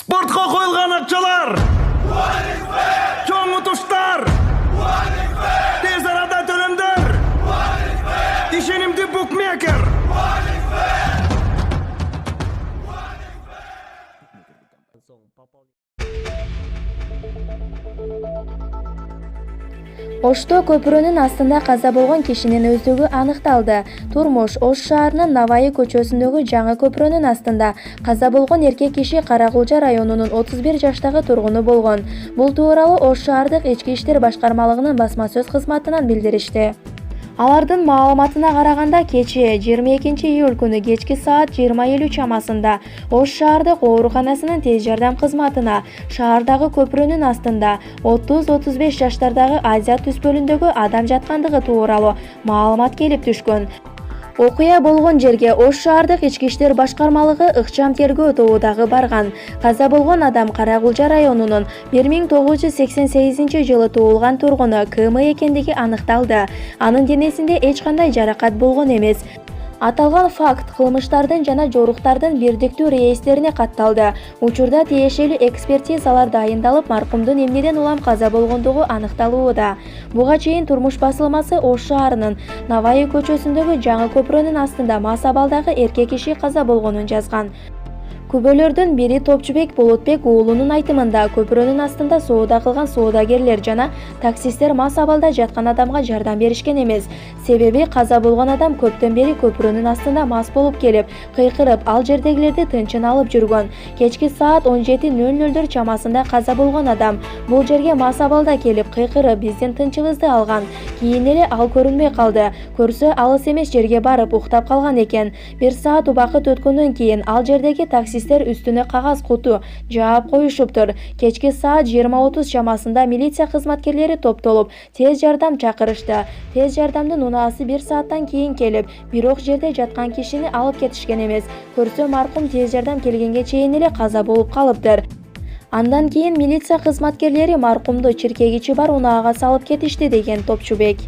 Спортқа қойылған ақшалар, чоң ұтыштар, тез арада төлемдер, ишенимді букмекер. Ошто көпүрөнүн астында каза болгон кишинин өздүгү аныкталды. Турмуш Ош шаарынын Навайы көчөсүндөгү жаңы көпүрөнүн астында каза болгон эркек киши Каракулча районунун 31 жаштагы тургуну болгон. Бул тууралуу Ош шаардык ички иштер башкармалыгынын басма сөз кызматынан билдиришти. Алардын маалыматына караганда кечээ 22 июль күнү кечки саат 20:50 чамасында Ош шаардык ооруканасынын тез жардам кызматына шаардагы көпүрөнүн астында 30-35 жаштардагы Азия түспөлүндөгү адам жаткандыгы тууралуу маалымат келип түшкөн. Окуя болгон жерге Ош шаардык ички иштер башкармалыгы ыкчам тергөө тобу барган. Каза болгон адам Каракулча районунун 1988 жылы туулган тургуну КМ экендиги аныкталды. Анын денесинде эч кандай жаракат болгон эмес. Аталган факт кылмыштардын жана жоруктардын бирдиктүү реестерине катталды. Учурда тиешелүү экспертизалар дайындалып, маркумдун эмнеден улам каза болгондугу аныкталууда. Буга чейин Турмуш басылмасы Ош шаарынын Навайы көчөсүндөгү жаңы көпүрөнүн астында мас абалдагы эркек киши каза болгонун жазган. Күбөлөрдүн бири Топчубек Болотбек уулунун айтымында көпүрөнүн астында соода кылган соодагерлер жана таксисттер мас абалда жаткан адамга жардам беришкен эмес. Себеби каза болгон адам көптөн бери көпүрөнүн астында мас болуп келип, кыйкырып, ал жердегилерди тынчын алып жүргөн. Кечки саат 17:00 чамасында каза болгон адам бул жерге мас абалда келип, кыйкырып, биздин тынчыбызды алган. Кийин эле ал көрүнбөй калды. Көрсө алыс эмес жерге барып уктап калган экен. 1 саат убакыт өткөндөн кийин ал жердеги таксисттер үстүнө кагаз куту жаап коюшуптур. Кечки саат 20:30 чамасында милиция кызматкерлери топтолуп, тез жардам чакырышты. Тез жардамдын унаасы 1 сааттан кийин келип, бирок жерде жаткан кишини алып кетишкен эмес. Көрсө маркум тез жардам келгенге чейин эле каза болуп калыптыр. Андан кийин милиция кызматкерлери маркумду чиркегичи бар унаага салып кетишти, деген Топчубек.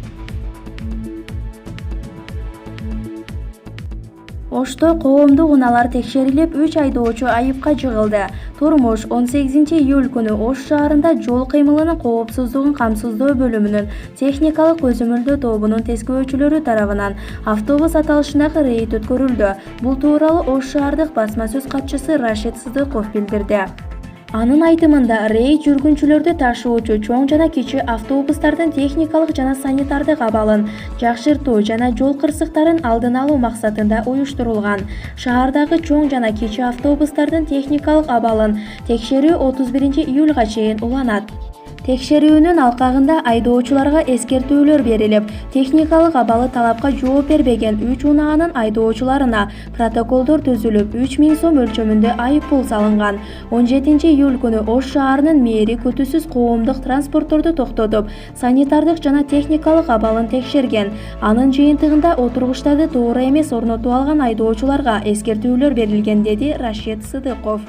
Ошто коомдук унаалар текшерилип, 3 айдоочу айыпка жыгылды. Турмуш 18 июль күнү Ош шаарында жол кыймылынын коопсуздугун камсыздоо бөлүмүнүн техникалык көзөмөлдөө тобунун тескөөчүлөрү тарабынан автобус аталышындагы рейд өткөрүлдү. Бул тууралуу Ош шаардык басма сөз катчысы Рашид Сыдыков билдирди. Анын айтымында рейд жүргүнчүлөрдү ташуучу чоң жана кичи автобустардын техникалык жана санитардык абалын жакшыртуу жана жол кырсыктарын алдын алуу максатында уюштурулган. Шаардагы чоң жана кичи автобустардын техникалык абалын текшерүү 31 июлга чейин уланат. Текшерүүнүн алкагында айдоочуларга эскертүүлөр берилип, техникалык абалы талапка жооп бербеген 3 унаанын айдоочуларына протоколдор түзүлүп, 3000 сом өлчөмүндө айып пул салынган. 17 июль күнү Ош шаарынын мэри күтүүсүз коомдук транспортторду токтотуп, санитардык жана техникалык абалын текшерген. Анын жыйынтыгында отургучтарды туура эмес орнотуп алган айдоочуларга эскертүүлөр берилген, деди Рашид Сыдыков.